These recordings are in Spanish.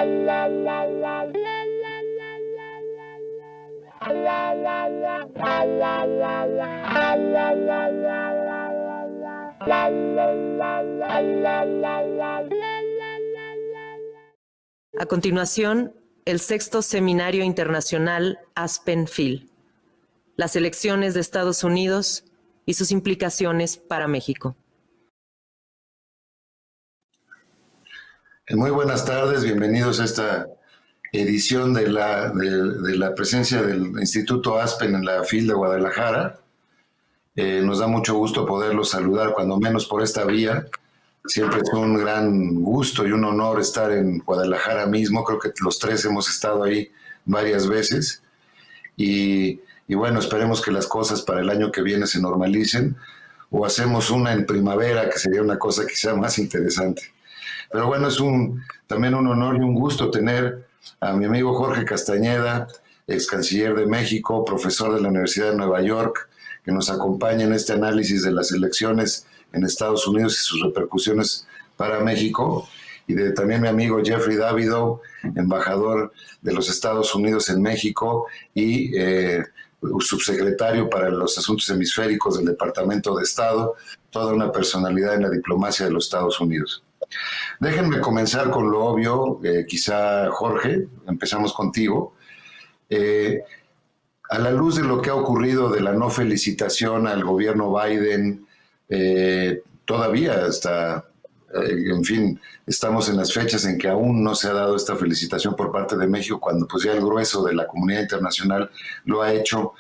A continuación, el sexto Seminario Internacional Aspen-Phil, las elecciones de Estados Unidos y sus implicaciones para México. Muy buenas tardes, bienvenidos a esta edición de la presencia del Instituto Aspen en la FIL de Guadalajara. Nos da mucho gusto poderlos saludar, cuando menos por esta vía. Siempre es un gran gusto y un honor estar en Guadalajara mismo. Creo que los tres hemos estado ahí varias veces. Y bueno, esperemos que las cosas para el año que viene se normalicen, o hacemos una en primavera, que sería una cosa quizá más interesante. Pero bueno, es también un honor y un gusto tener a mi amigo Jorge Castañeda, ex canciller de México, profesor de la Universidad de Nueva York, que nos acompaña en este análisis de las elecciones en Estados Unidos y sus repercusiones para México, y también mi amigo Jeffrey Davidow, embajador de los Estados Unidos en México y subsecretario para los asuntos hemisféricos del Departamento de Estado, toda una personalidad en la diplomacia de los Estados Unidos. Déjenme comenzar con lo obvio, quizá Jorge, empezamos contigo. A la luz de lo que ha ocurrido de la no felicitación al gobierno Biden, todavía está, en fin, estamos en las fechas en que aún no se ha dado esta felicitación por parte de México, cuando pues ya el grueso de la comunidad internacional lo ha hecho,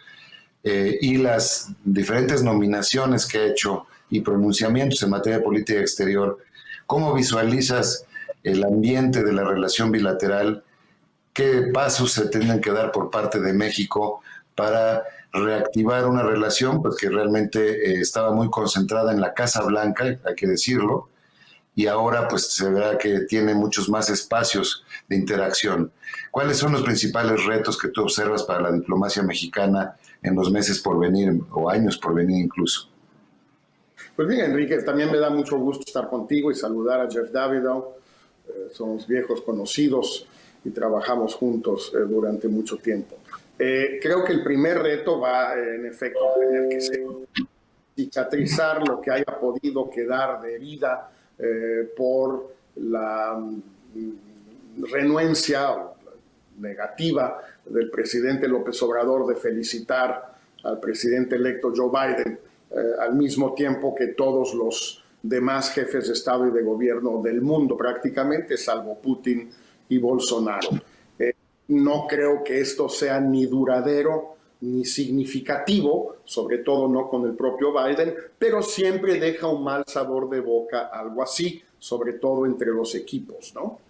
y las diferentes nominaciones que ha hecho y pronunciamientos en materia de política exterior. ¿Cómo visualizas el ambiente de la relación bilateral? ¿Qué pasos se tienen que dar por parte de México para reactivar una relación pues, que realmente estaba muy concentrada en la Casa Blanca, hay que decirlo, y ahora pues se verá que tiene muchos más espacios de interacción? ¿Cuáles son los principales retos que tú observas para la diplomacia mexicana en los meses por venir, o años por venir incluso? Pues bien, Enrique, también me da mucho gusto estar contigo y saludar a Jeff Davidow. Somos viejos conocidos y trabajamos juntos durante mucho tiempo. Creo que el primer reto va, en efecto, a tener que ser cicatrizar lo que haya podido quedar de herida por la renuencia negativa del presidente López Obrador de felicitar al presidente electo Joe Biden, al mismo tiempo que todos los demás jefes de Estado y de gobierno del mundo, prácticamente, salvo Putin y Bolsonaro. No creo que esto sea ni duradero ni significativo, sobre todo no con el propio Biden, pero siempre deja un mal sabor de boca algo así, sobre todo entre los equipos, ¿no?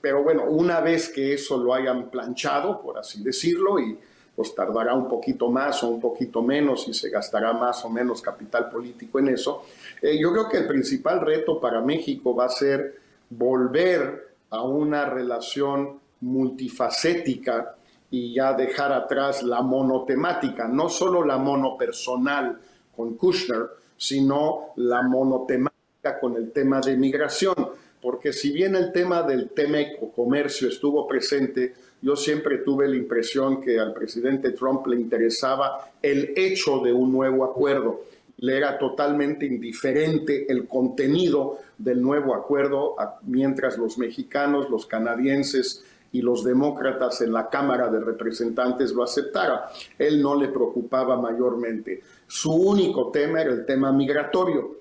Pero bueno, una vez que eso lo hayan planchado, por así decirlo, y pues tardará un poquito más o un poquito menos y se gastará más o menos capital político en eso, yo creo que el principal reto para México va a ser volver a una relación multifacética y ya dejar atrás la monotemática, no solo la monopersonal con Kushner, sino la monotemática con el tema de migración, porque si bien el tema del TEMEC o comercio estuvo presente, yo siempre tuve la impresión que al presidente Trump le interesaba el hecho de un nuevo acuerdo. Le era totalmente indiferente el contenido del nuevo acuerdo, mientras los mexicanos, los canadienses y los demócratas en la Cámara de Representantes lo aceptaran. Él no le preocupaba mayormente. Su único tema era el tema migratorio.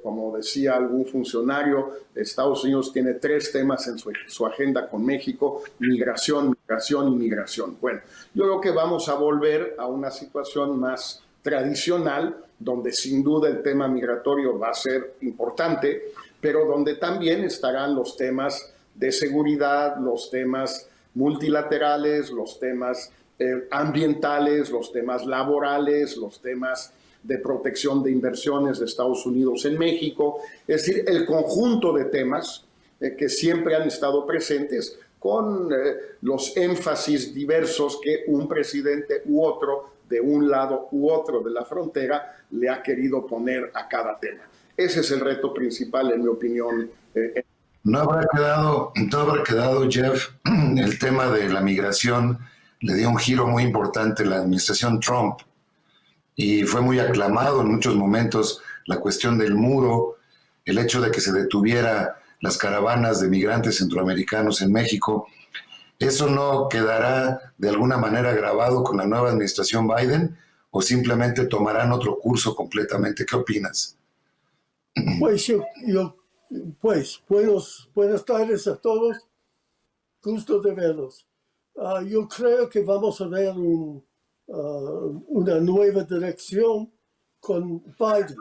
Como decía algún funcionario, Estados Unidos tiene 3 temas en su agenda con México: migración, migración y migración. Bueno, yo creo que vamos a volver a una situación más tradicional, donde sin duda el tema migratorio va a ser importante, pero donde también estarán los temas de seguridad, los temas multilaterales, los temas ambientales, los temas laborales, los temas de protección de inversiones de Estados Unidos en México. Es decir, el conjunto de temas que siempre han estado presentes, con los énfasis diversos que un presidente u otro, de un lado u otro de la frontera, le ha querido poner a cada tema. Ese es el reto principal, en mi opinión. No habrá quedado, Jeff, el tema de la migración le dio un giro muy importante a la administración Trump y fue muy aclamado en muchos momentos la cuestión del muro, el hecho de que se detuviera las caravanas de migrantes centroamericanos en México. ¿Eso no quedará de alguna manera grabado con la nueva administración Biden o simplemente tomarán otro curso completamente? ¿Qué opinas? Pues buenas tardes a todos, gusto de verlos. Yo creo que vamos a ver una nueva dirección con Biden.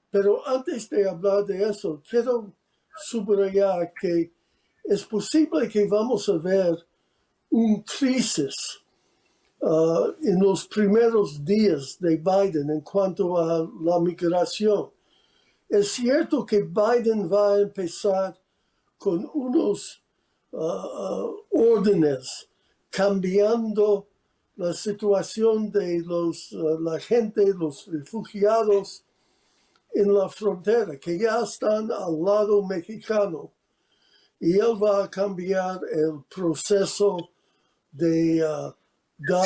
Pero antes de hablar de eso, quiero subrayar que es posible que vamos a ver una crisis en los primeros días de Biden en cuanto a la migración. Es cierto que Biden va a empezar con unos órdenes cambiando la situación de la gente, los refugiados en la frontera, que ya están al lado mexicano. Y él va a cambiar el proceso de dar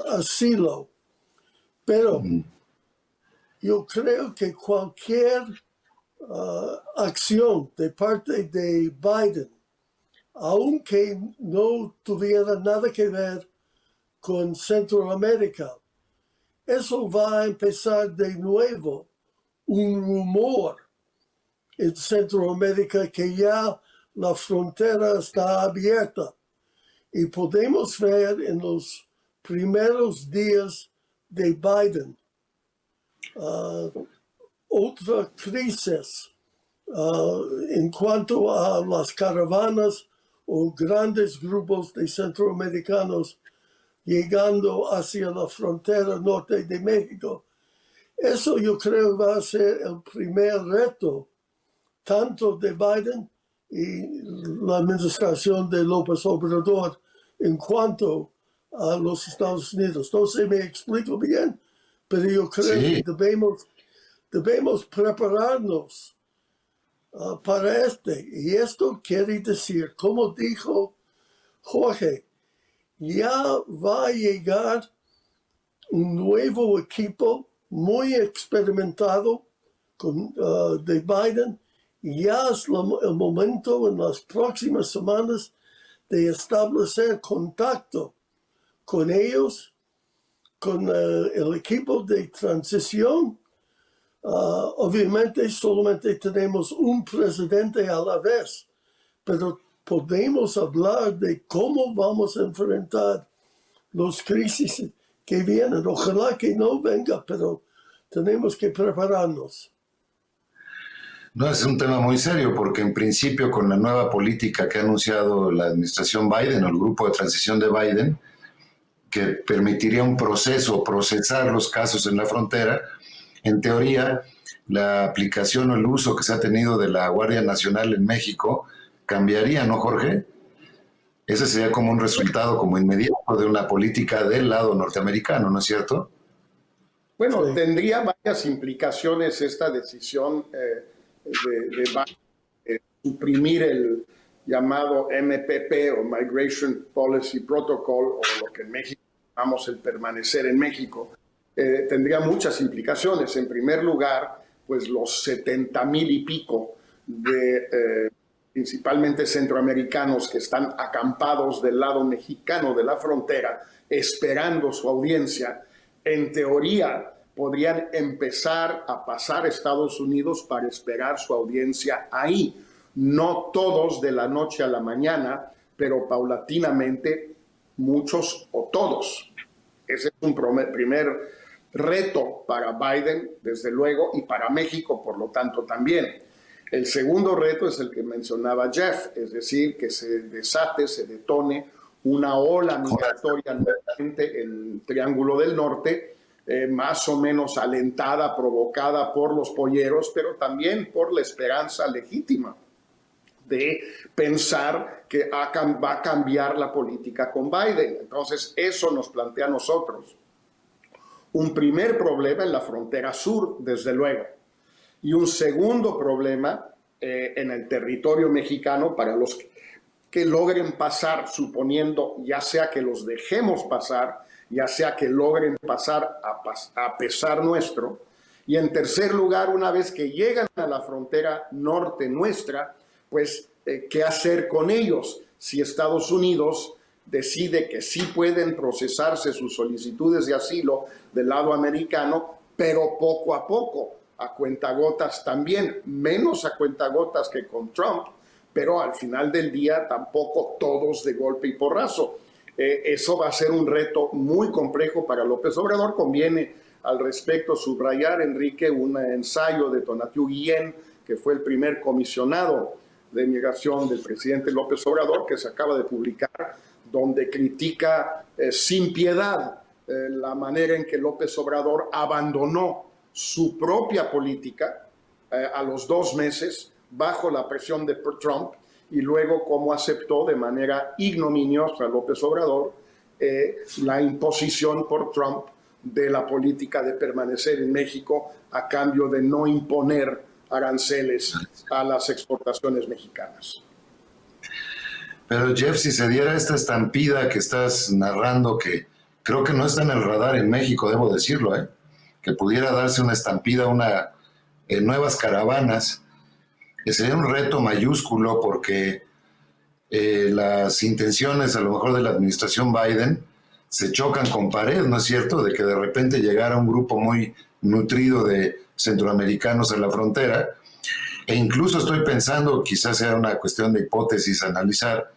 asilo. Pero yo creo que cualquier acción de parte de Biden, aunque no tuviera nada que ver con Centroamérica, eso va a empezar de nuevo un rumor en Centroamérica que ya la frontera está abierta. Y podemos ver en los primeros días de Biden otra crisis en cuanto a las caravanas o grandes grupos de centroamericanos llegando hacia la frontera norte de México. Eso yo creo va a ser el primer reto, tanto de Biden y la administración de López Obrador en cuanto a los Estados Unidos. No sé, me explico bien, pero yo creo que debemos prepararnos para y esto quiere decir, como dijo Jorge, ya va a llegar un nuevo equipo muy experimentado de Biden, y ya es el momento en las próximas semanas de establecer contacto con ellos, con el equipo de transición. Obviamente solamente tenemos un presidente a la vez, pero podemos hablar de cómo vamos a enfrentar las crisis que vienen. Ojalá que no venga, pero tenemos que prepararnos. No, es un tema muy serio porque en principio con la nueva política que ha anunciado la administración Biden o el grupo de transición de Biden, que permitiría un procesar los casos en la frontera, en teoría la aplicación o el uso que se ha tenido de la Guardia Nacional en México cambiaría, ¿no, Jorge? Ese sería como un resultado como inmediato de una política del lado norteamericano, ¿no es cierto? Bueno, sí. Tendría varias implicaciones esta decisión de suprimir el llamado MPP o Migration Policy Protocol, o lo que en México llamamos el permanecer en México. Tendría muchas implicaciones. En primer lugar, pues los 70,000 y pico de principalmente centroamericanos que están acampados del lado mexicano de la frontera esperando su audiencia, en teoría podrían empezar a pasar a Estados Unidos para esperar su audiencia ahí. No todos de la noche a la mañana, pero paulatinamente muchos o todos. Ese es un primer reto para Biden, desde luego, y para México, por lo tanto, también. El segundo reto es el que mencionaba Jeff, es decir, que se detone una ola migratoria nuevamente en el Triángulo del Norte, más o menos alentada, provocada por los polleros, pero también por la esperanza legítima de pensar que va a cambiar la política con Biden. Entonces, eso nos plantea a nosotros un primer problema en la frontera sur, desde luego, y un segundo problema en el territorio mexicano para los que logren pasar, suponiendo ya sea que los dejemos pasar, ya sea que logren pasar a pesar nuestro. Y en tercer lugar, una vez que llegan a la frontera norte nuestra, pues, ¿qué hacer con ellos? Si Estados Unidos decide que sí pueden procesarse sus solicitudes de asilo del lado americano, pero poco a cuentagotas también, menos a cuentagotas que con Trump, pero al final del día tampoco todos de golpe y porrazo. Eso va a ser un reto muy complejo para López Obrador. Conviene al respecto subrayar, Enrique, un ensayo de Tonatiuh Guillén, que fue el primer comisionado de migración del presidente López Obrador, que se acaba de publicar, donde critica sin piedad la manera en que López Obrador abandonó su propia política a los 2 meses bajo la presión de Trump, y luego cómo aceptó de manera ignominiosa López Obrador la imposición por Trump de la política de permanecer en México a cambio de no imponer aranceles a las exportaciones mexicanas. Pero Jeff, si se diera esta estampida que estás narrando, que creo que no está en el radar en México, debo decirlo, que pudiera darse una estampida, nuevas caravanas, sería un reto mayúsculo porque las intenciones a lo mejor de la administración Biden se chocan con pared, ¿no es cierto? De que de repente llegara un grupo muy nutrido de centroamericanos a la frontera, e incluso estoy pensando, quizás sea una cuestión de hipótesis analizar,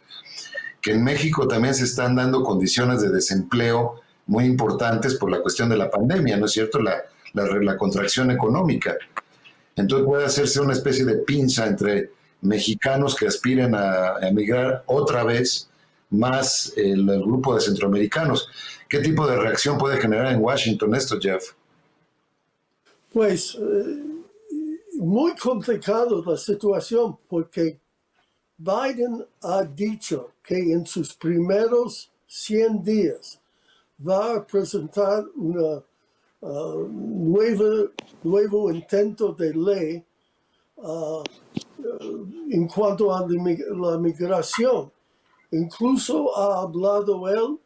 que en México también se están dando condiciones de desempleo muy importantes por la cuestión de la pandemia, ¿no es cierto? La contracción económica. Entonces puede hacerse una especie de pinza entre mexicanos que aspiren a emigrar otra vez, más el grupo de centroamericanos. ¿Qué tipo de reacción puede generar en Washington esto, Jeff? Pues muy complicado la situación porque Biden ha dicho que en sus primeros 100 días va a presentar una nuevo intento de ley en cuanto a la migración. Incluso ha hablado él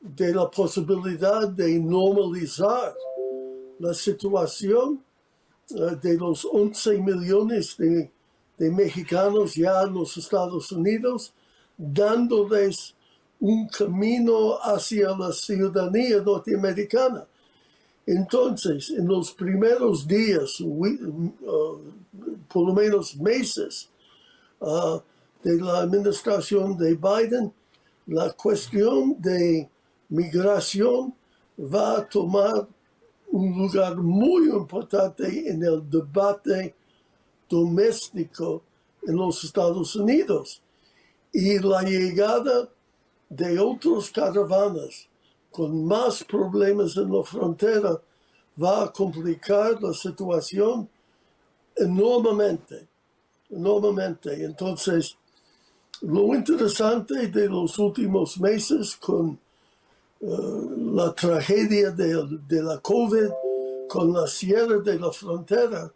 de la posibilidad de normalizar la situación de los 11 millones de mexicanos ya en los Estados Unidos, dándoles un camino hacia la ciudadanía norteamericana. Entonces, en los primeros días, por lo menos meses, de la administración de Biden, la cuestión de migración va a tomar un lugar muy importante en el debate doméstico en los Estados Unidos. Y la llegada de otras caravanas con más problemas en la frontera va a complicar la situación enormemente. Entonces, lo interesante de los últimos meses con la tragedia de la COVID, con la cierre de la frontera,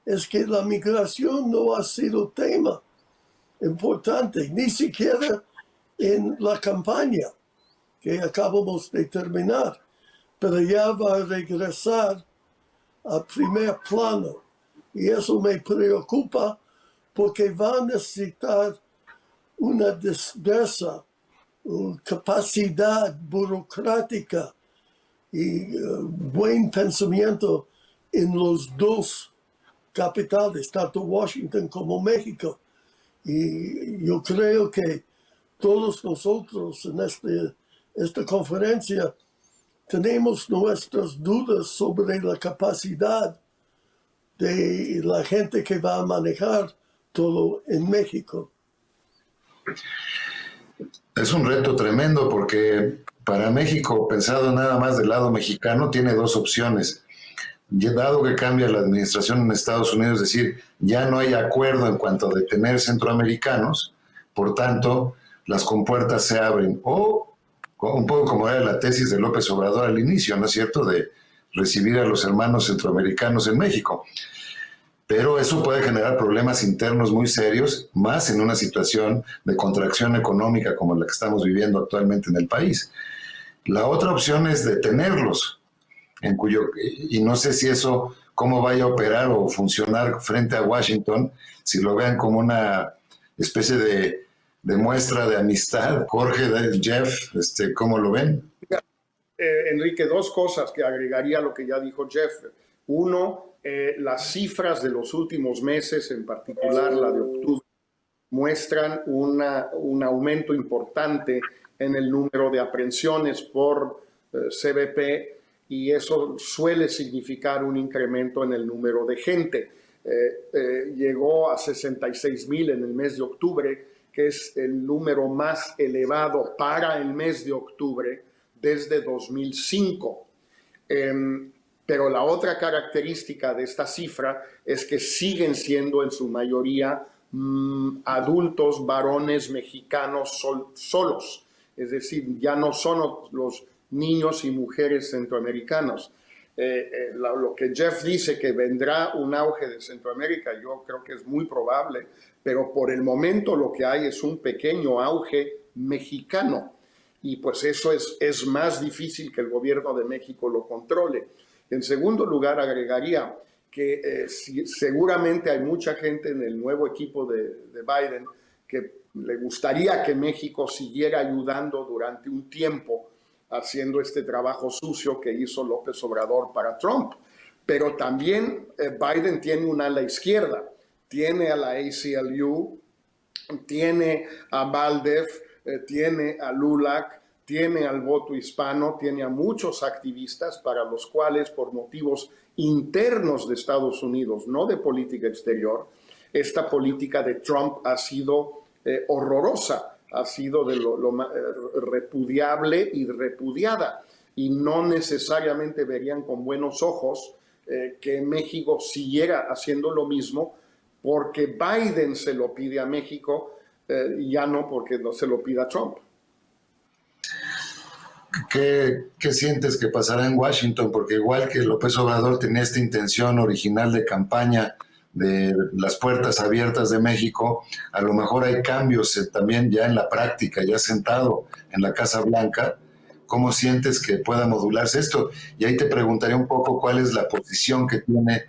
es que la migración no ha sido tema importante, ni siquiera en la campaña que acabamos de terminar, pero ya va a regresar a primer plano. Y eso me preocupa porque va a necesitar una destreza, capacidad burocrática y buen pensamiento en los dos capitales, tanto Washington como México. Y yo creo que todos nosotros en esta conferencia tenemos nuestras dudas sobre la capacidad de la gente que va a manejar todo en México. Es un reto tremendo porque para México, pensado nada más del lado mexicano, tiene 2 opciones. Dado que cambia la administración en Estados Unidos, es decir, ya no hay acuerdo en cuanto a detener centroamericanos, por tanto, las compuertas se abren. O un poco como era la tesis de López Obrador al inicio, ¿no es cierto?, de recibir a los hermanos centroamericanos en México. pero eso puede generar problemas internos muy serios, más en una situación de contracción económica como la que estamos viviendo actualmente en el país. La otra opción es detenerlos, y no sé si eso, cómo vaya a operar o funcionar frente a Washington, si lo vean como una especie de muestra de amistad. Jorge, Jeff, ¿cómo lo ven? Enrique, dos cosas que agregaría a lo que ya dijo Jeff. Uno, las cifras de los últimos meses, en particular la de octubre, muestran un aumento importante en el número de aprehensiones por CBP, y eso suele significar un incremento en el número de gente. Llegó a 66,000 en el mes de octubre, que es el número más elevado para el mes de octubre desde 2005. Pero la otra característica de esta cifra es que siguen siendo en su mayoría adultos varones mexicanos solos. Es decir, ya no son los niños y mujeres centroamericanos. Lo que Jeff dice, que vendrá un auge de Centroamérica, yo creo que es muy probable, pero por el momento lo que hay es un pequeño auge mexicano, y pues eso es más difícil que el gobierno de México lo controle. En segundo lugar, agregaría que seguramente hay mucha gente en el nuevo equipo de Biden que le gustaría que México siguiera ayudando durante un tiempo, haciendo este trabajo sucio que hizo López Obrador para Trump. Pero también Biden tiene un ala izquierda, tiene a la ACLU, tiene a Valdez, tiene a LULAC, tiene al voto hispano, tiene a muchos activistas para los cuales, por motivos internos de Estados Unidos, no de política exterior, esta política de Trump ha sido horrorosa, ha sido de lo repudiable y repudiada, y no necesariamente verían con buenos ojos que México siguiera haciendo lo mismo, porque Biden se lo pide a México, ya no porque no se lo pida Trump. ¿Qué sientes que pasará en Washington? Porque igual que López Obrador tenía esta intención original de campaña de las puertas abiertas de México, a lo mejor hay cambios también ya en la práctica, ya sentado en la Casa Blanca. ¿Cómo sientes que pueda modularse esto? Y ahí te preguntaría un poco cuál es la posición que tiene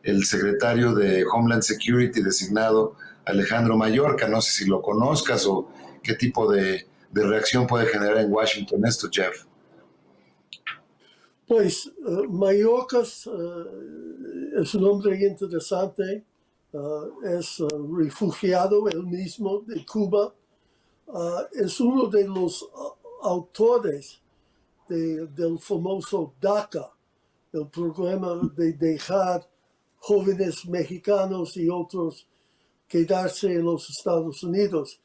el secretario de Homeland Security designado, Alejandro Mayorkas. No sé si lo conozcas o qué tipo de reacción puede generar en Washington esto, Jeff. Pues Mayorkas es un hombre interesante, es refugiado él mismo de Cuba, es uno de los autores del famoso DACA, el programa de dejar jóvenes mexicanos y otros quedarse en los Estados Unidos.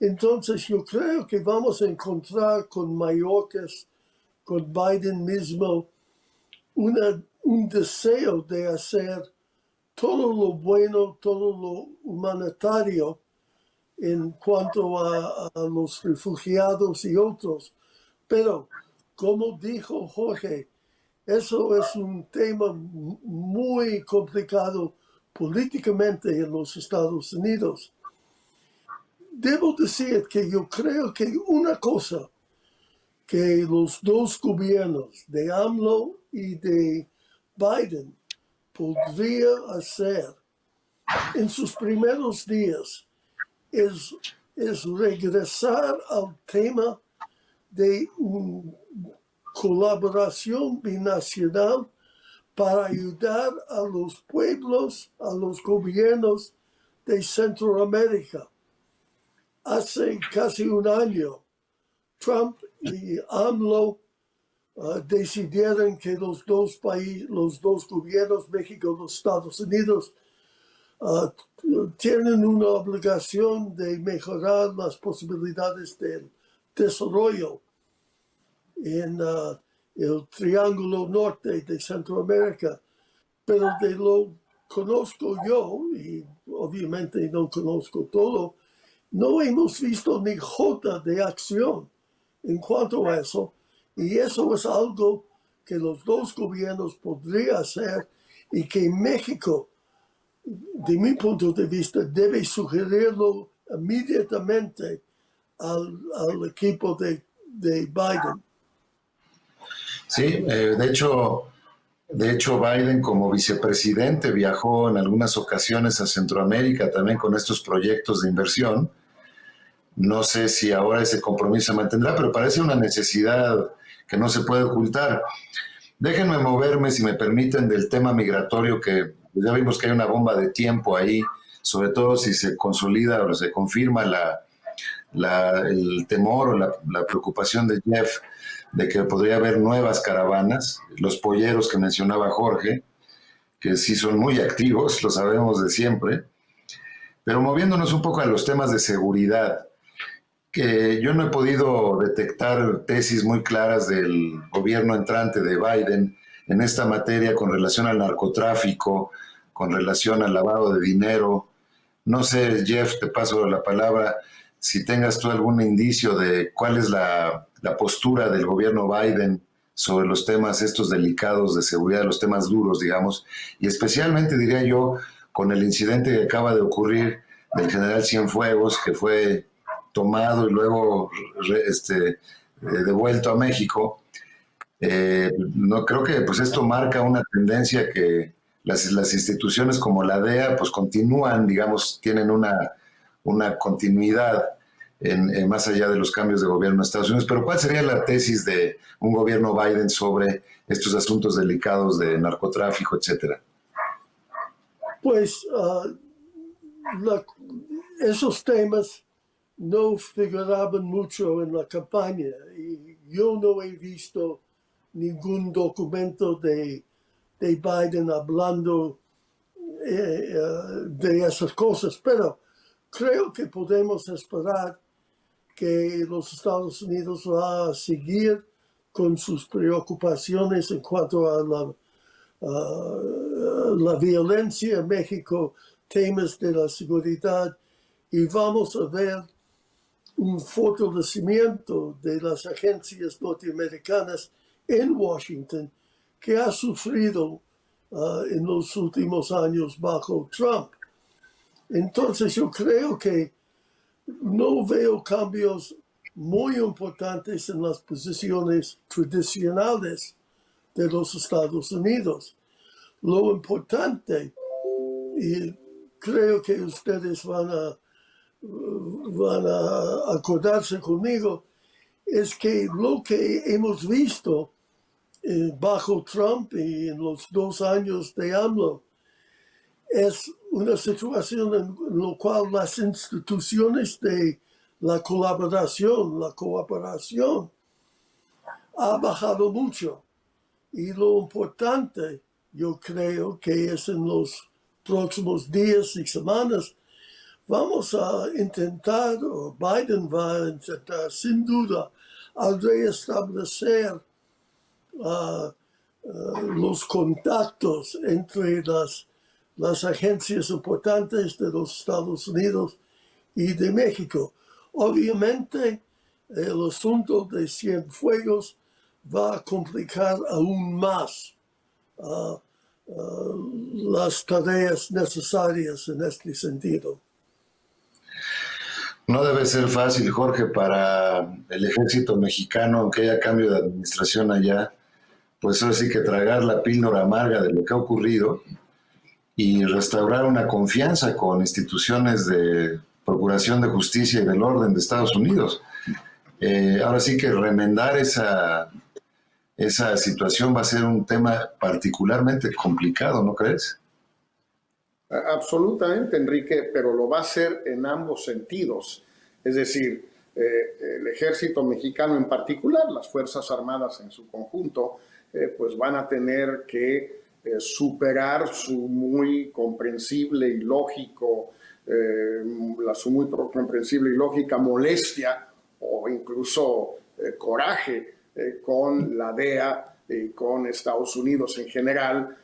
Entonces yo creo que vamos a encontrar con Mayorkas, con Biden mismo, un deseo de hacer todo lo bueno, todo lo humanitario en cuanto a los refugiados y otros. Pero, como dijo Jorge, eso es un tema muy complicado políticamente en los Estados Unidos. Debo decir que yo creo que una cosa que los dos gobiernos de AMLO y de Biden podría hacer en sus primeros días es regresar al tema de colaboración binacional para ayudar a los pueblos, a los gobiernos de Centroamérica. Hace casi un año, Trump y AMLO decidieron que los dos gobiernos, México y los Estados Unidos, tienen una obligación de mejorar las posibilidades del desarrollo en el Triángulo Norte de Centroamérica. Pero de lo conozco yo, y obviamente no conozco todo, no hemos visto ni jota de acción en cuanto a eso, y eso es algo que los dos gobiernos podrían hacer y que México de mi punto de vista, debe sugerirlo inmediatamente al equipo de Biden. Sí, de hecho Biden como vicepresidente viajó en algunas ocasiones a Centroamérica también con estos proyectos de inversión. No sé si ahora ese compromiso se mantendrá, pero parece una necesidad que no se puede ocultar. Déjenme moverme, si me permiten, del tema migratorio, que ya vimos que hay una bomba de tiempo ahí, sobre todo si se consolida o se confirma el temor o la preocupación de Jeff de que podría haber nuevas caravanas, los polleros que mencionaba Jorge, que sí son muy activos, lo sabemos de siempre, pero moviéndonos un poco a los temas de seguridad, que yo no he podido detectar tesis muy claras del gobierno entrante de Biden en esta materia con relación al narcotráfico, con relación al lavado de dinero. No sé, Jeff, te paso la palabra, si tengas tú algún indicio de cuál es la postura del gobierno Biden sobre los temas estos delicados de seguridad, los temas duros, digamos, y especialmente, diría yo, con el incidente que acaba de ocurrir del general Cienfuegos, que fue tomado y luego devuelto a México. No creo que pues esto marca una tendencia que las instituciones como la DEA pues continúan, digamos, tienen una continuidad más allá de los cambios de gobierno en Estados Unidos. Pero ¿cuál sería la tesis de un gobierno Biden sobre estos asuntos delicados de narcotráfico, etcétera? Pues esos temas no figuraban mucho en la campaña y yo no he visto ningún documento de Biden hablando de esas cosas, pero creo que podemos esperar que los Estados Unidos va a seguir con sus preocupaciones en cuanto a la violencia en México, temas de la seguridad, y vamos a ver un fortalecimiento de las agencias norteamericanas en Washington que ha sufrido en los últimos años bajo Trump. Entonces yo creo que no veo cambios muy importantes en las posiciones tradicionales de los Estados Unidos. Lo importante, y creo que ustedes van a acordarse conmigo, es que lo que hemos visto bajo Trump y en los 2 años de AMLO es una situación en la cual las instituciones de la cooperación ha bajado mucho. Y lo importante, yo creo que es en los próximos días y semanas, vamos a intentar, o Biden va a intentar, sin duda, a reestablecer los contactos entre las agencias importantes de los Estados Unidos y de México. Obviamente, el asunto de Cienfuegos va a complicar aún más las tareas necesarias en este sentido. No debe ser fácil, Jorge, para el ejército mexicano, aunque haya cambio de administración allá, pues ahora sí que tragar la píldora amarga de lo que ha ocurrido y restaurar una confianza con instituciones de procuración de justicia y del orden de Estados Unidos. Ahora sí que remendar esa situación va a ser un tema particularmente complicado, ¿no crees? Absolutamente, Enrique, pero lo va a hacer en ambos sentidos. Es decir, el ejército mexicano en particular, las Fuerzas Armadas en su conjunto, pues van a tener que superar su muy comprensible y lógico, su muy comprensible y lógica molestia o incluso coraje con la DEA y con Estados Unidos en general,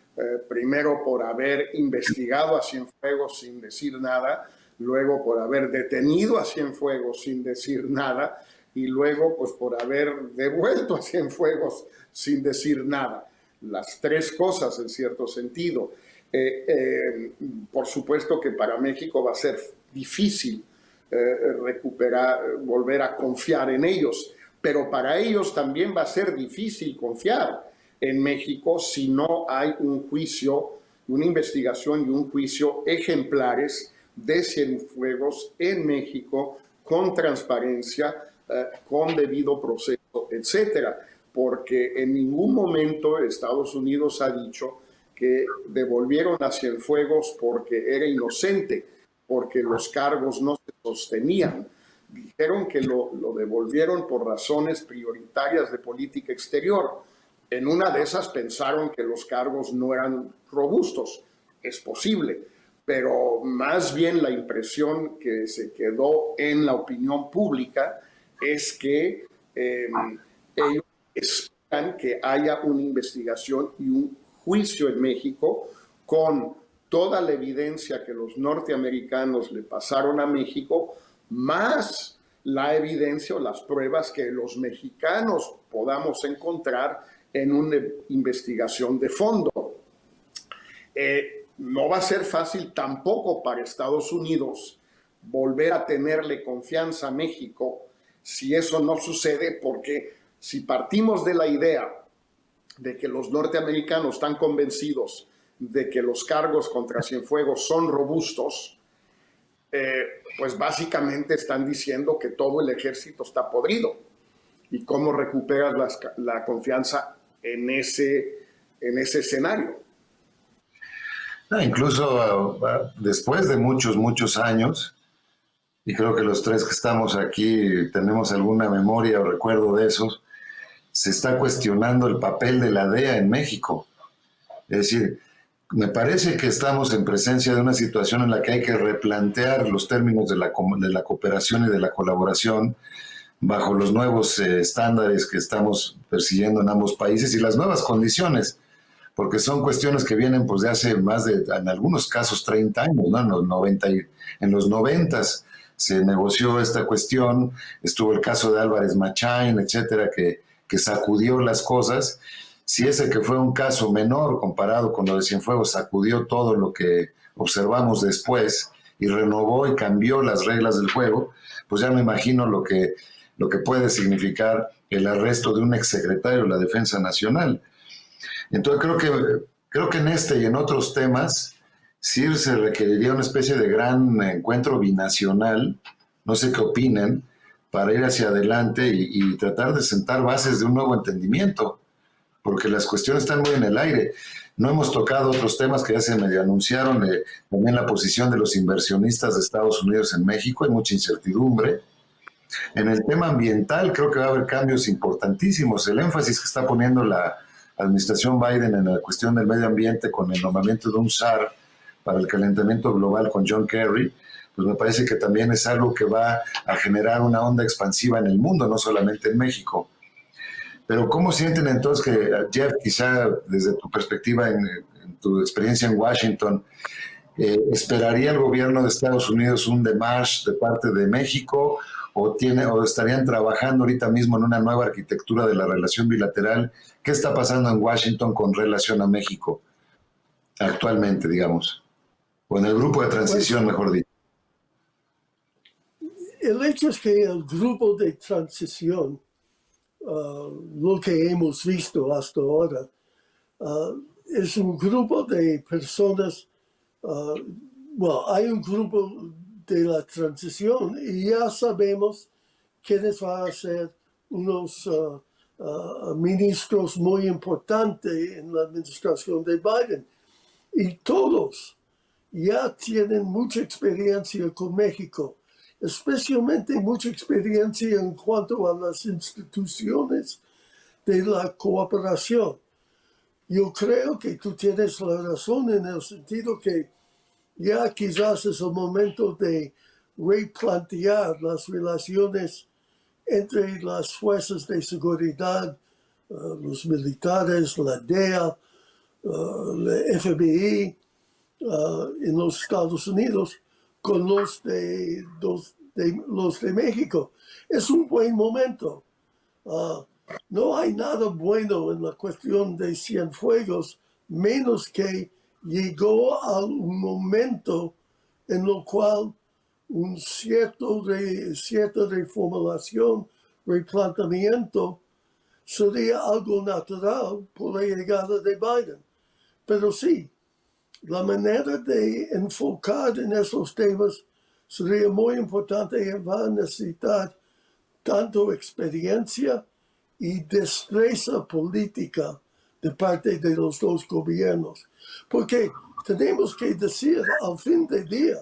primero por haber investigado a Cienfuegos sin decir nada, luego por haber detenido a Cienfuegos sin decir nada y luego pues por haber devuelto a Cienfuegos sin decir nada. Las 3 cosas en cierto sentido. Por supuesto que para México va a ser difícil volver a confiar en ellos, pero para ellos también va a ser difícil confiar en México si no hay un juicio, una investigación y un juicio ejemplares de Cienfuegos en México con transparencia, con debido proceso, etcétera, porque en ningún momento Estados Unidos ha dicho que devolvieron a Cienfuegos porque era inocente, porque los cargos no se sostenían. Dijeron que lo devolvieron por razones prioritarias de política exterior. En una de esas pensaron que los cargos no eran robustos. Es posible, pero más bien la impresión que se quedó en la opinión pública es que ellos esperan que haya una investigación y un juicio en México con toda la evidencia que los norteamericanos le pasaron a México, más la evidencia o las pruebas que los mexicanos podamos encontrar en una investigación de fondo. No va a ser fácil tampoco para Estados Unidos volver a tenerle confianza a México si eso no sucede, porque si partimos de la idea de que los norteamericanos están convencidos de que los cargos contra Cienfuegos son robustos, pues básicamente están diciendo que todo el ejército está podrido. ¿Y cómo recuperas la confianza en ese escenario? Incluso después de muchos años, y creo que los tres que estamos aquí tenemos alguna memoria o recuerdo de esos, se está cuestionando el papel de la DEA en México. Es decir, me parece que estamos en presencia de una situación en la que hay que replantear los términos de la cooperación y de la colaboración bajo los nuevos estándares que estamos persiguiendo en ambos países y las nuevas condiciones, porque son cuestiones que vienen pues, de hace más de, en algunos casos, 30 años, ¿no? En los 90 se negoció esta cuestión, estuvo el caso de Álvarez Machain, etcétera, que sacudió las cosas. Si ese que fue un caso menor comparado con lo de Cienfuegos sacudió todo lo que observamos después y renovó y cambió las reglas del juego, pues ya me imagino lo que puede significar el arresto de un exsecretario de la Defensa Nacional. Entonces creo que en este y en otros temas sí se requeriría una especie de gran encuentro binacional, no sé qué opinen, para ir hacia adelante y tratar de sentar bases de un nuevo entendimiento, porque las cuestiones están muy en el aire. No hemos tocado otros temas que ya se medio anunciaron, también la posición de los inversionistas de Estados Unidos en México, hay mucha incertidumbre. En el tema ambiental creo que va a haber cambios importantísimos. El énfasis que está poniendo la administración Biden en la cuestión del medio ambiente con el nombramiento de un SAR para el calentamiento global con John Kerry, pues me parece que también es algo que va a generar una onda expansiva en el mundo, no solamente en México. Pero ¿cómo sienten entonces que, Jeff, quizá desde tu perspectiva, en tu experiencia en Washington, esperaría el gobierno de Estados Unidos un démarche de parte de México o estarían trabajando ahorita mismo en una nueva arquitectura de la relación bilateral? ¿Qué está pasando en Washington con relación a México actualmente, digamos? O en el grupo de transición, mejor dicho. El hecho es que el grupo de transición, lo que hemos visto hasta ahora, es un grupo de personas, hay un grupo de la transición y ya sabemos quiénes van a ser unos ministros muy importantes en la administración de Biden. Y todos ya tienen mucha experiencia con México, especialmente mucha experiencia en cuanto a las instituciones de la cooperación. Yo creo que tú tienes la razón en el sentido que ya quizás es el momento de replantear las relaciones entre las fuerzas de seguridad, los militares, la DEA, la FBI en los Estados Unidos, con los de México. Es un buen momento. No hay nada bueno en la cuestión de Cienfuegos, menos que llegó a un momento en lo cual cierta reformulación, replanteamiento sería algo natural por la llegada de Biden. Pero sí, la manera de enfocar en esos temas sería muy importante y va a necesitar tanto experiencia y destreza política de parte de los dos gobiernos. Porque tenemos que decir, al fin del día,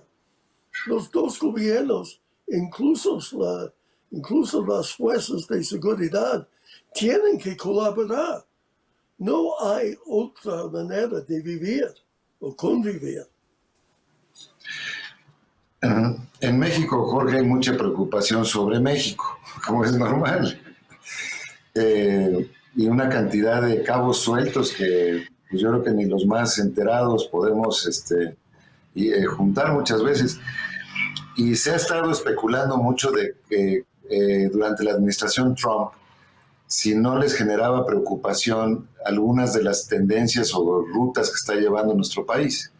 los dos gobiernos, incluso las fuerzas de seguridad, tienen que colaborar. No hay otra manera de vivir o convivir. En México, Jorge, hay mucha preocupación sobre México, como es normal. Y una cantidad de cabos sueltos que pues, yo creo que ni los más enterados podemos juntar muchas veces. Y se ha estado especulando mucho de que durante la administración Trump, si no les generaba preocupación algunas de las tendencias o rutas que está llevando nuestro país.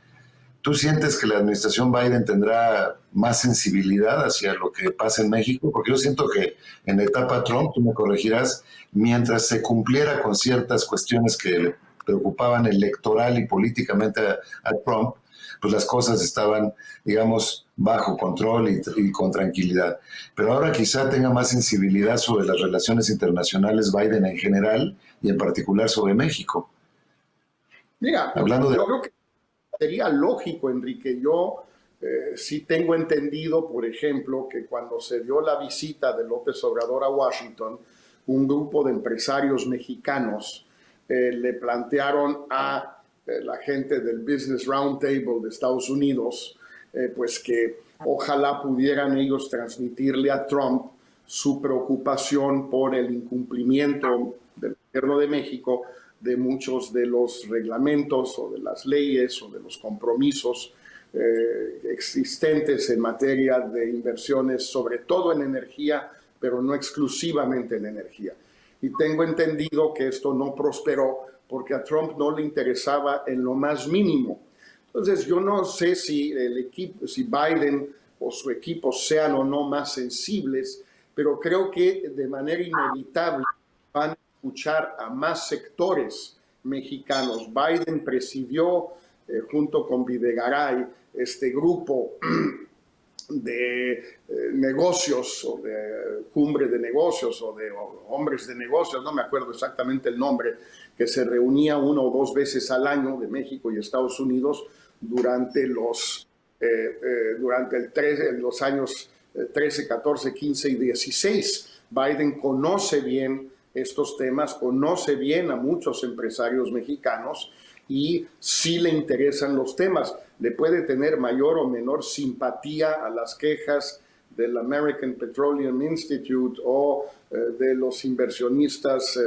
¿Tú sientes que la administración Biden tendrá más sensibilidad hacia lo que pasa en México? Porque yo siento que en la etapa Trump, tú me corregirás, mientras se cumpliera con ciertas cuestiones que le preocupaban electoral y políticamente a Trump, pues las cosas estaban, digamos, bajo control y con tranquilidad. Pero ahora quizá tenga más sensibilidad sobre las relaciones internacionales Biden en general y en particular sobre México. Mira, yo creo que sería lógico, Enrique. Yo sí tengo entendido, por ejemplo, que cuando se dio la visita de López Obrador a Washington, un grupo de empresarios mexicanos le plantearon a la gente del Business Roundtable de Estados Unidos, pues que ojalá pudieran ellos transmitirle a Trump su preocupación por el incumplimiento del gobierno de México de muchos de los reglamentos o de las leyes o de los compromisos existentes en materia de inversiones, sobre todo en energía, pero no exclusivamente en energía. Y tengo entendido que esto no prosperó porque a Trump no le interesaba en lo más mínimo. Entonces, yo no sé si si Biden o su equipo sean o no más sensibles, pero creo que de manera inevitable van a escuchar a más sectores mexicanos. Biden presidió junto con Videgaray este grupo de negocios o de cumbre de negocios o de hombres de negocios, no me acuerdo exactamente el nombre, que se reunía 1 o 2 veces al año de México y Estados Unidos durante los años 13, 14, 15 y 16. Biden conoce bien estos temas, conoce bien a muchos empresarios mexicanos y sí le interesan los temas. Le puede tener mayor o menor simpatía a las quejas del American Petroleum Institute o de los inversionistas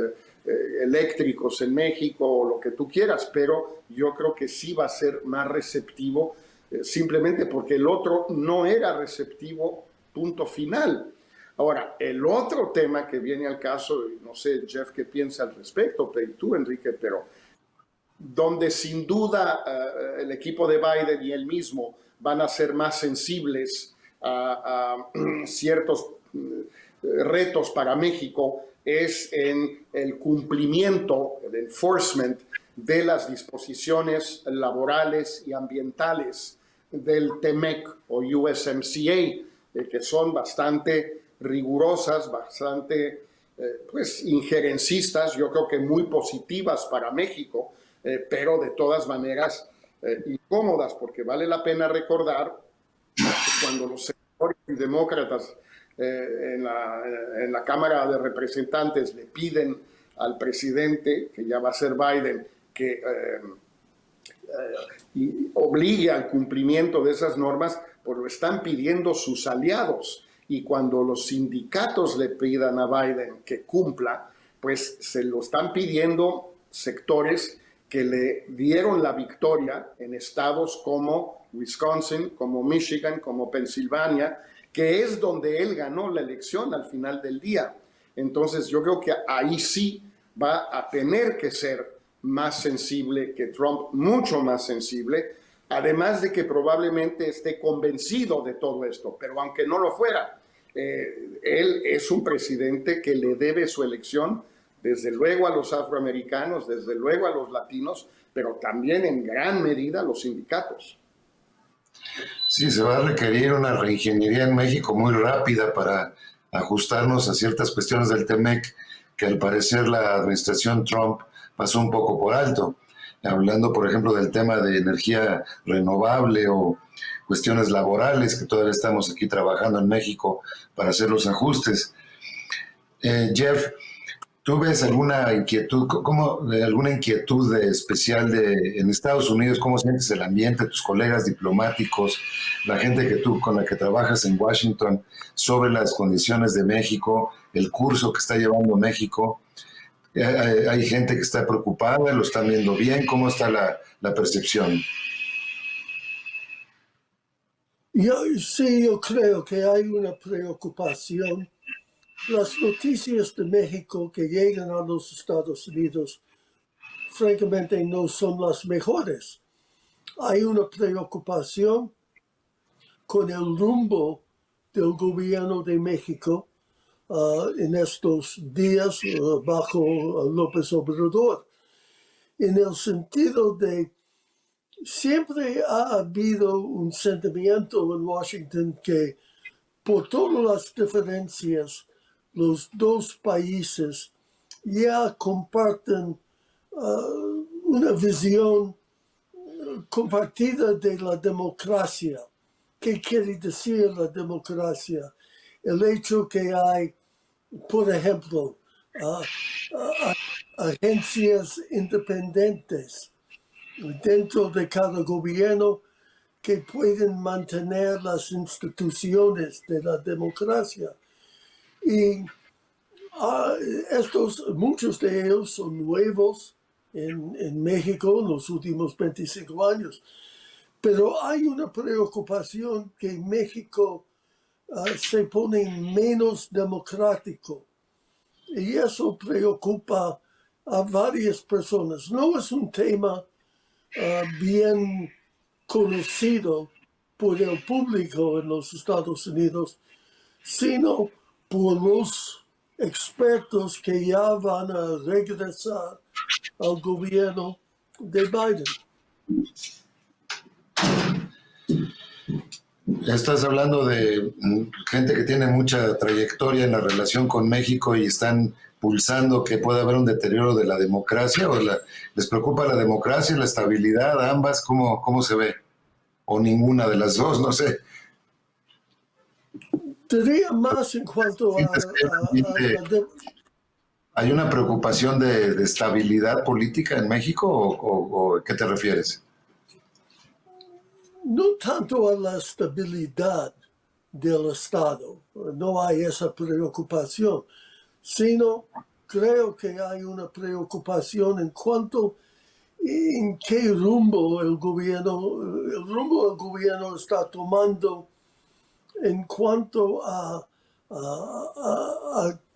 eléctricos en México o lo que tú quieras, pero yo creo que sí va a ser más receptivo simplemente porque el otro no era receptivo, punto final. Ahora, el otro tema que viene al caso, y no sé, Jeff, qué piensa al respecto, pero tú, Enrique, pero donde sin duda el equipo de Biden y él mismo van a ser más sensibles a ciertos retos para México es en el cumplimiento, el enforcement de las disposiciones laborales y ambientales del TEMEC o USMCA, que son bastante rigurosas, bastante pues injerencistas, yo creo que muy positivas para México, pero de todas maneras incómodas, porque vale la pena recordar que cuando los senadores y demócratas en la Cámara de Representantes le piden al presidente, que ya va a ser Biden, que obligue al cumplimiento de esas normas, pues lo están pidiendo sus aliados. Y cuando los sindicatos le pidan a Biden que cumpla, pues se lo están pidiendo sectores que le dieron la victoria en estados como Wisconsin, como Michigan, como Pensilvania, que es donde él ganó la elección al final del día. Entonces yo creo que ahí sí va a tener que ser más sensible que Trump, mucho más sensible, además de que probablemente esté convencido de todo esto, pero aunque no lo fuera, él es un presidente que le debe su elección desde luego a los afroamericanos, desde luego a los latinos, pero también en gran medida a los sindicatos. Sí, se va a requerir una reingeniería en México muy rápida para ajustarnos a ciertas cuestiones del TEMEC que al parecer la administración Trump pasó un poco por alto. Hablando, por ejemplo, del tema de energía renovable o cuestiones laborales, que todavía estamos aquí trabajando en México para hacer los ajustes. Jeff, ¿tú ves alguna inquietud, alguna inquietud especial en Estados Unidos? ¿Cómo sientes el ambiente, tus colegas diplomáticos, la gente con la que trabajas en Washington, sobre las condiciones de México, el curso que está llevando México? ¿Hay gente que está preocupada? ¿Lo están viendo bien? ¿Cómo está la percepción? Yo creo que hay una preocupación. Las noticias de México que llegan a los Estados Unidos, francamente, no son las mejores. Hay una preocupación con el rumbo del gobierno de México en estos días bajo López Obrador, en el sentido de siempre ha habido un sentimiento en Washington que por todas las diferencias, los dos países ya comparten una visión compartida de la democracia. ¿Qué quiere decir la democracia? El hecho que hay, por ejemplo, agencias independientes dentro de cada gobierno que pueden mantener las instituciones de la democracia. Y muchos de ellos son nuevos en México en los últimos 25 años. Pero hay una preocupación que México se pone menos democrático. Y eso preocupa a varias personas. No es un tema bien conocido por el público en los Estados Unidos, sino por los expertos que ya van a regresar al gobierno de Biden. Estás hablando de gente que tiene mucha trayectoria en la relación con México y están pulsando que pueda haber un deterioro de la democracia, o les preocupa la democracia y la estabilidad, ambas, ¿cómo se ve? O ninguna de las dos, no sé. Diría más en cuanto a ¿Hay una preocupación de estabilidad política en México o ¿a qué te refieres? no tanto a la estabilidad del Estado, no hay esa preocupación, sino creo que hay una preocupación en cuanto en qué rumbo el gobierno está tomando en cuanto a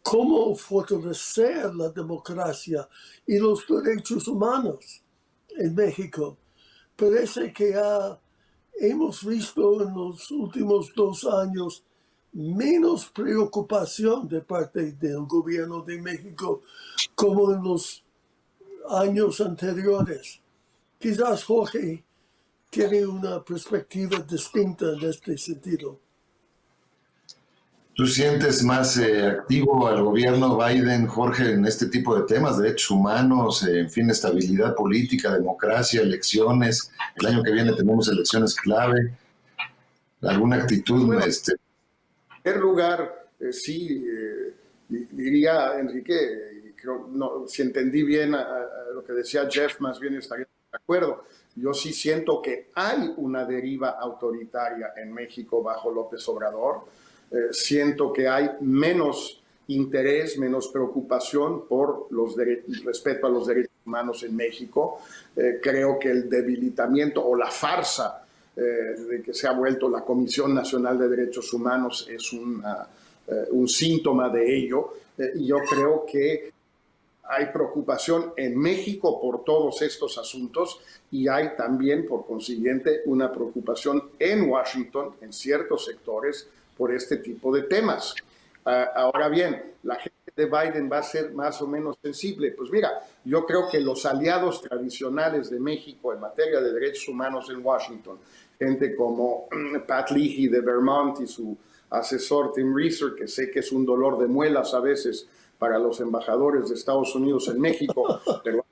cómo fortalecer la democracia y los derechos humanos en México. Parece que hemos visto en los últimos 2 años menos preocupación de parte del gobierno de México como en los años anteriores. Quizás Jorge tiene una perspectiva distinta en este sentido. ¿Tú sientes más activo al gobierno Biden, Jorge, en este tipo de temas, derechos humanos, en fin, estabilidad política, democracia, elecciones? El año que viene tenemos elecciones clave. ¿Alguna actitud? Bueno, en primer lugar, sí, diría Enrique, y creo, no, si entendí bien a lo que decía Jeff, más bien estaría de acuerdo. Yo sí siento que hay una deriva autoritaria en México bajo López Obrador. Siento que hay menos interés, menos preocupación por respeto a los derechos humanos en México. Creo que el debilitamiento o la farsa de que se ha vuelto la Comisión Nacional de Derechos Humanos es un síntoma de ello. Yo creo que hay preocupación en México por todos estos asuntos y hay también, por consiguiente, una preocupación en Washington, en ciertos sectores, por este tipo de temas. Ahora bien, la gente de Biden va a ser más o menos sensible. Pues mira, yo creo que los aliados tradicionales de México en materia de derechos humanos en Washington, gente como Pat Leahy de Vermont y su asesor Tim Reeser, que sé que es un dolor de muelas a veces para los embajadores de Estados Unidos en México, pero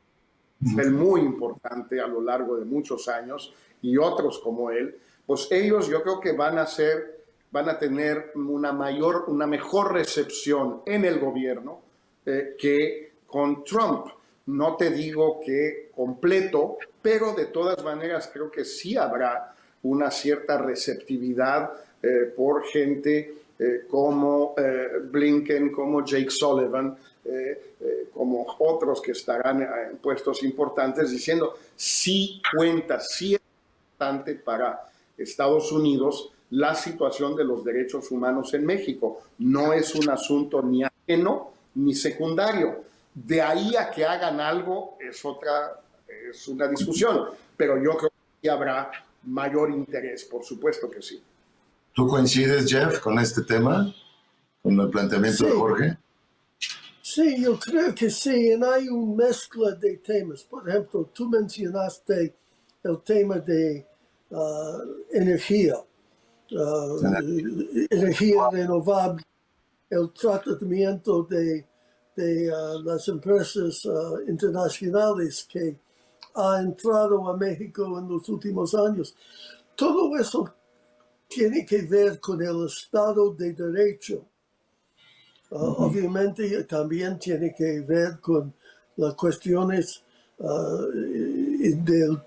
es muy importante a lo largo de muchos años, y otros como él, pues ellos yo creo que van a tener una mejor recepción en el gobierno que con Trump. No te digo que completo, pero de todas maneras creo que sí habrá una cierta receptividad por gente como Blinken, como Jake Sullivan, como otros que estarán en puestos importantes, diciendo sí cuenta, sí es importante para Estados Unidos la situación de los derechos humanos en México. No es un asunto ni ajeno ni secundario. De ahí a que hagan algo es una discusión, pero yo creo que habrá mayor interés, por supuesto que sí. ¿Tú coincides, Jeff, con este tema, con el planteamiento de Jorge? Sí, yo creo que sí, y hay una mezcla de temas. Por ejemplo, tú mencionaste el tema de energía, energía renovable, el tratamiento de las empresas internacionales que ha entrado a México en los últimos años. Todo eso tiene que ver con el Estado de Derecho. Obviamente también tiene que ver con las cuestiones del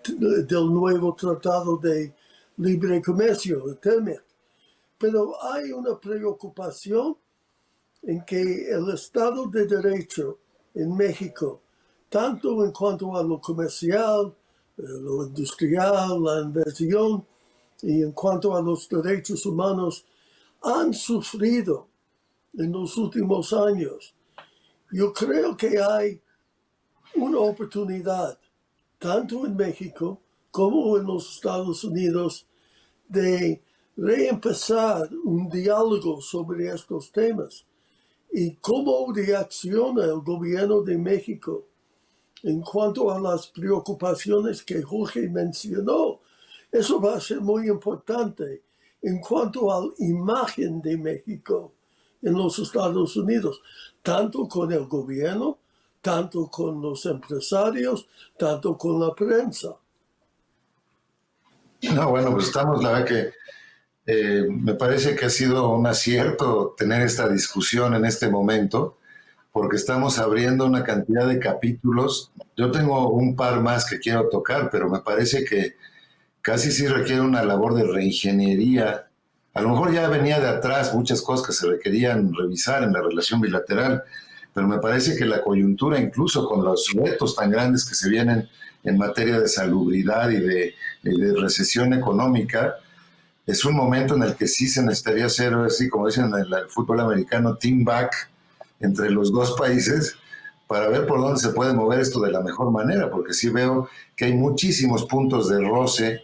nuevo Tratado de Libre Comercio, el TEMEC. Pero hay una preocupación en que el Estado de Derecho en México, tanto en cuanto a lo comercial, lo industrial, la inversión, y en cuanto a los derechos humanos, han sufrido en los últimos años. Yo creo que hay una oportunidad, tanto en México como en los Estados Unidos, de reempezar un diálogo sobre estos temas y cómo reacciona el gobierno de México en cuanto a las preocupaciones que Jorge mencionó. Eso va a ser muy importante en cuanto a la imagen de México en los Estados Unidos, tanto con el gobierno, tanto con los empresarios, tanto con la prensa. No, bueno, pues estamos, la verdad que me parece que ha sido un acierto tener esta discusión en este momento, porque estamos abriendo una cantidad de capítulos. Yo tengo un par más que quiero tocar, pero me parece que casi sí requiere una labor de reingeniería. A lo mejor ya venía de atrás muchas cosas que se requerían revisar en la relación bilateral, pero me parece que la coyuntura, incluso con los retos tan grandes que se vienen en materia de salubridad y de recesión económica, es un momento en el que sí se necesitaría hacer, así como dicen en el fútbol americano, team back entre los dos países para ver por dónde se puede mover esto de la mejor manera, porque sí veo que hay muchísimos puntos de roce,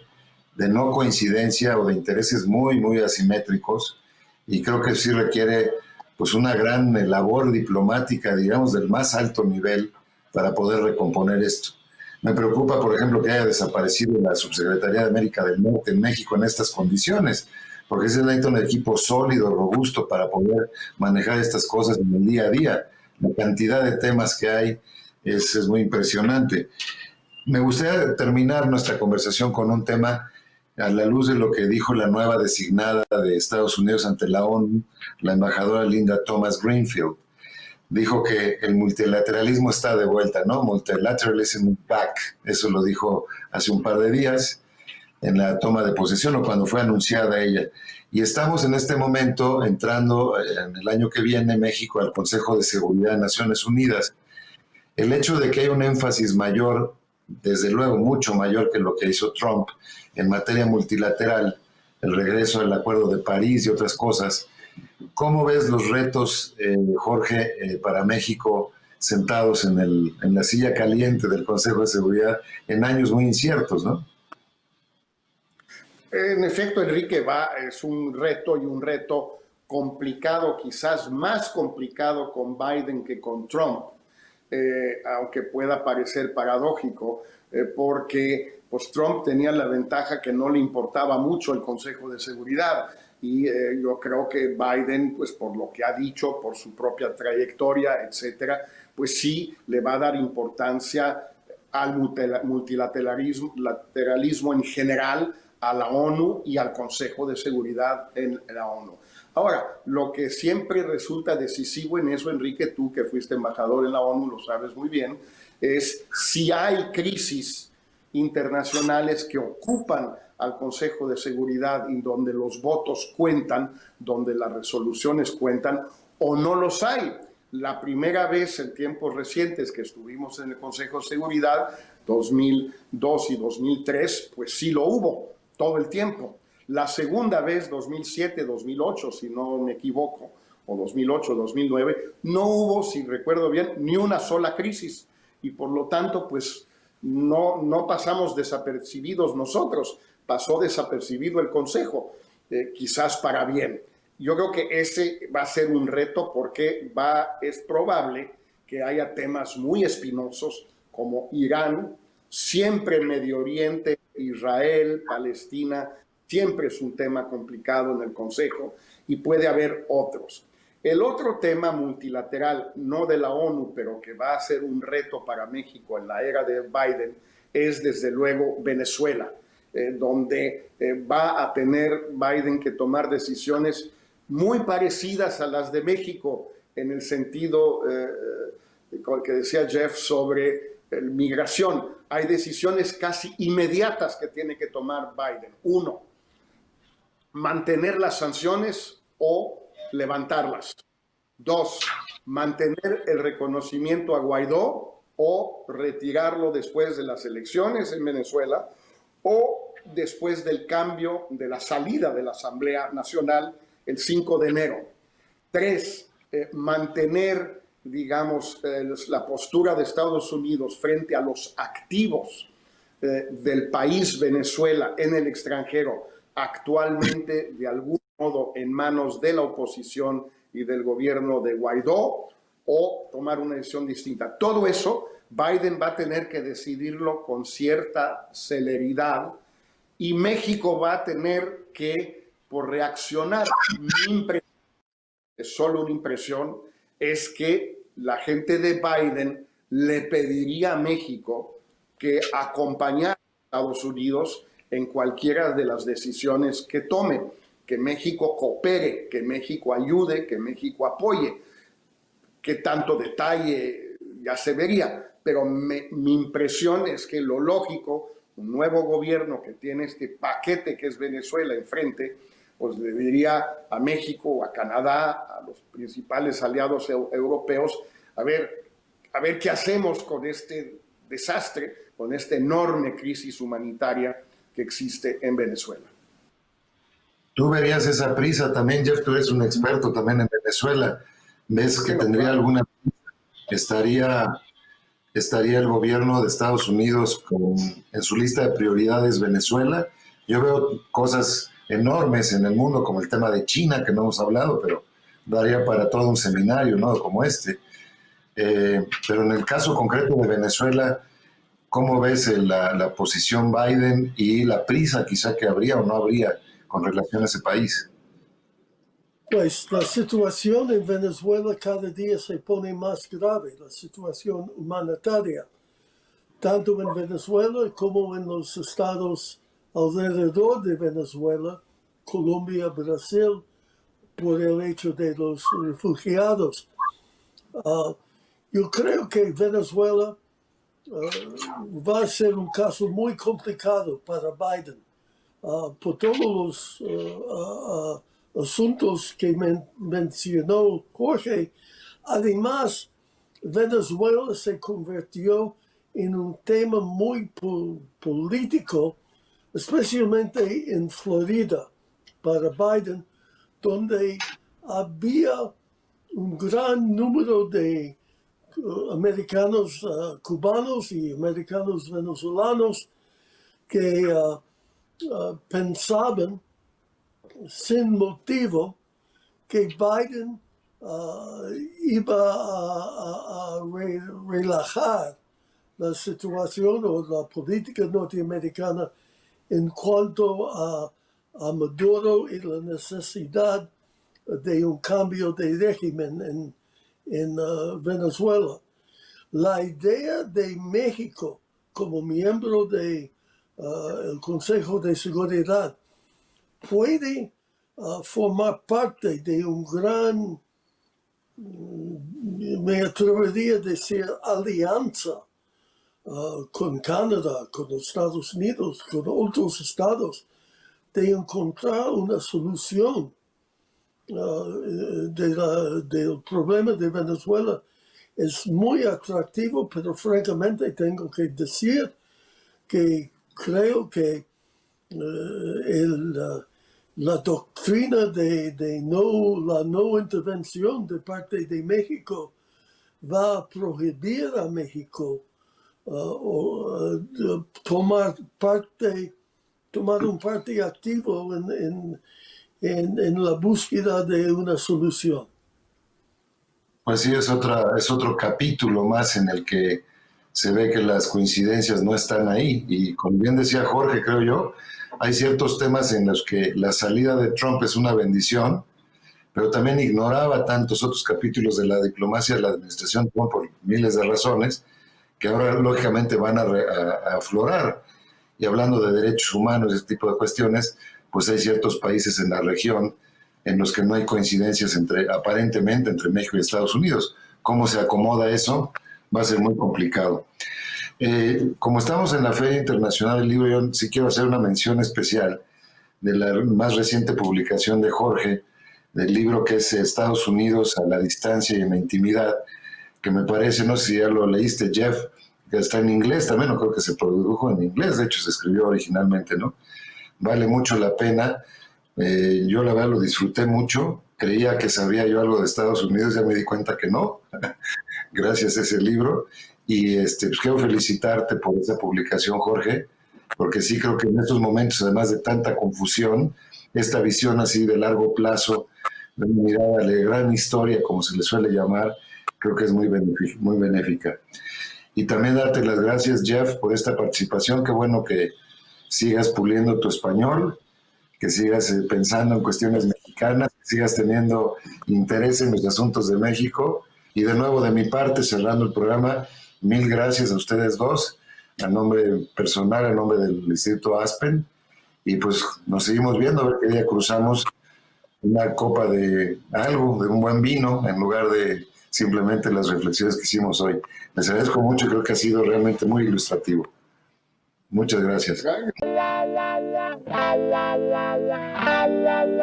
de no coincidencia o de intereses muy, muy asimétricos, y creo que sí requiere pues una gran labor diplomática, digamos, del más alto nivel para poder recomponer esto. Me preocupa, por ejemplo, que haya desaparecido la Subsecretaría de América del Norte en México en estas condiciones, porque se necesita un equipo sólido, robusto para poder manejar estas cosas en el día a día. La cantidad de temas que hay es muy impresionante. Me gustaría terminar nuestra conversación con un tema a la luz de lo que dijo la nueva designada de Estados Unidos ante la ONU, la embajadora Linda Thomas Greenfield. Dijo que el multilateralismo está de vuelta, ¿no? Multilateralism back. Eso lo dijo hace un par de días en la toma de posesión o cuando fue anunciada ella. Y estamos en este momento entrando en el año que viene México al Consejo de Seguridad de Naciones Unidas. El hecho de que hay un énfasis mayor, desde luego mucho mayor que lo que hizo Trump en materia multilateral, el regreso del Acuerdo de París y otras cosas. ¿Cómo ves los retos, Jorge, para México sentados en la silla caliente del Consejo de Seguridad en años muy inciertos, ¿no? En efecto, Enrique, es un reto y un reto complicado, quizás más complicado con Biden que con Trump, aunque pueda parecer paradójico, porque pues, Trump tenía la ventaja que no le importaba mucho el Consejo de Seguridad y yo creo que Biden, pues por lo que ha dicho, por su propia trayectoria, etcétera, pues sí le va a dar importancia al multilateralismo en general, a la ONU y al Consejo de Seguridad en la ONU. Ahora, lo que siempre resulta decisivo en eso, Enrique, tú que fuiste embajador en la ONU, lo sabes muy bien, es si hay crisis internacionales que ocupan al Consejo de Seguridad y donde los votos cuentan, donde las resoluciones cuentan, o no los hay. La primera vez en tiempos recientes que estuvimos en el Consejo de Seguridad, 2002 y 2003, pues sí lo hubo todo el tiempo. La segunda vez, 2007, 2008, si no me equivoco, o 2008, 2009, no hubo, si recuerdo bien, ni una sola crisis. Y por lo tanto, pues no pasamos desapercibidos nosotros, pasó desapercibido el Consejo, quizás para bien. Yo creo que ese va a ser un reto porque es probable que haya temas muy espinosos como Irán, siempre Medio Oriente, Israel, Palestina, siempre es un tema complicado en el Consejo y puede haber otros. El otro tema multilateral, no de la ONU, pero que va a ser un reto para México en la era de Biden, es desde luego Venezuela, donde va a tener Biden que tomar decisiones muy parecidas a las de México, en el sentido que decía Jeff sobre migración. Hay decisiones casi inmediatas que tiene que tomar Biden. Uno, mantener las sanciones o levantarlas. Dos, mantener el reconocimiento a Guaidó o retirarlo después de las elecciones en Venezuela o después del cambio de la salida de la Asamblea Nacional el 5 de enero. Tres, mantener, digamos, la postura de Estados Unidos frente a los activos del país Venezuela en el extranjero, actualmente de algún modo en manos de la oposición y del gobierno de Guaidó, o tomar una decisión distinta. Todo eso Biden va a tener que decidirlo con cierta celeridad y México va a tener que, por reaccionar. Mi impresión, es solo una impresión, es que la gente de Biden le pediría a México que acompañara a Estados Unidos en cualquiera de las decisiones que tome, que México coopere, que México ayude, que México apoye. Qué tanto detalle ya se vería, pero mi impresión es que lo lógico, un nuevo gobierno que tiene este paquete que es Venezuela enfrente, pues le diría a México, a Canadá, a los principales aliados europeos, a ver qué hacemos con este desastre, con esta enorme crisis humanitaria que existe en Venezuela. Tú verías esa prisa también, Jeff, tú eres un experto también en Venezuela. ¿Ves que tendría alguna prisa? ¿Estaría el gobierno de Estados Unidos en su lista de prioridades Venezuela? Yo veo cosas enormes en el mundo, como el tema de China, que no hemos hablado, pero daría para todo un seminario, ¿no? Como este. Pero en el caso concreto de Venezuela, ¿cómo ves la posición Biden y la prisa quizá que habría o no habría con relación a ese país? Pues la situación en Venezuela cada día se pone más grave, la situación humanitaria, tanto en Venezuela como en los estados alrededor de Venezuela, Colombia, Brasil, por el hecho de los refugiados. Yo creo que Venezuela va a ser un caso muy complicado para Biden por todos los asuntos que mencionó Jorge. Además, Venezuela se convirtió en un tema muy político, especialmente en Florida, para Biden, donde había un gran número de americanos cubanos y americanos venezolanos que pensaban sin motivo que Biden iba a relajar la situación o la política norteamericana en cuanto a Maduro y la necesidad de un cambio de régimen en Venezuela. La idea de México como miembro del Consejo de Seguridad puede formar parte de un gran, me atrevería a decir, alianza con Canadá, con los Estados Unidos, con otros estados, de encontrar una solución del problema de Venezuela. Es muy atractivo, pero francamente tengo que decir que creo que la doctrina de la no intervención de parte de México va a prohibir a México tomar un parte activo en la búsqueda de una solución. Pues sí, es otro capítulo más en el que se ve que las coincidencias no están ahí. Y como bien decía Jorge, creo yo, hay ciertos temas en los que la salida de Trump es una bendición, pero también ignoraba tantos otros capítulos de la diplomacia de la administración Trump por miles de razones, que ahora lógicamente van a aflorar. Y hablando de derechos humanos y este tipo de cuestiones, pues hay ciertos países en la región en los que no hay coincidencias aparentemente entre México y Estados Unidos. ¿Cómo se acomoda eso? Va a ser muy complicado. Como estamos en la Feria Internacional del Libro, yo sí quiero hacer una mención especial de la más reciente publicación de Jorge, del libro que es Estados Unidos a la distancia y en la intimidad, que me parece, no sé si ya lo leíste, Jeff, que está en inglés también, no creo que se produjo en inglés, de hecho se escribió originalmente, ¿no? Vale mucho la pena. Yo la verdad lo disfruté mucho, creía que sabía yo algo de Estados Unidos, ya me di cuenta que no, gracias a ese libro, y pues quiero felicitarte por esa publicación, Jorge, porque sí creo que en estos momentos, además de tanta confusión, esta visión así de largo plazo, de una mirada de gran historia, como se le suele llamar, creo que es muy benéfica. Y también darte las gracias, Jeff, por esta participación, qué bueno que sigas puliendo tu español, que sigas pensando en cuestiones mexicanas, que sigas teniendo interés en los asuntos de México. Y de nuevo, de mi parte, cerrando el programa, mil gracias a ustedes dos, a nombre personal, a nombre del Instituto Aspen. Y pues nos seguimos viendo, a ver qué día cruzamos una copa de algo, de un buen vino, en lugar de simplemente las reflexiones que hicimos hoy. Les agradezco mucho, creo que ha sido realmente muy ilustrativo. Muchas gracias. La la la la la la la la la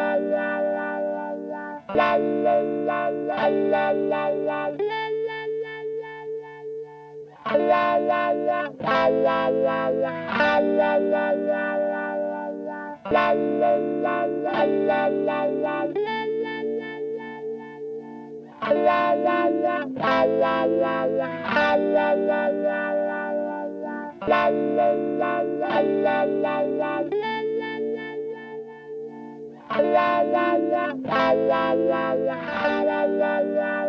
la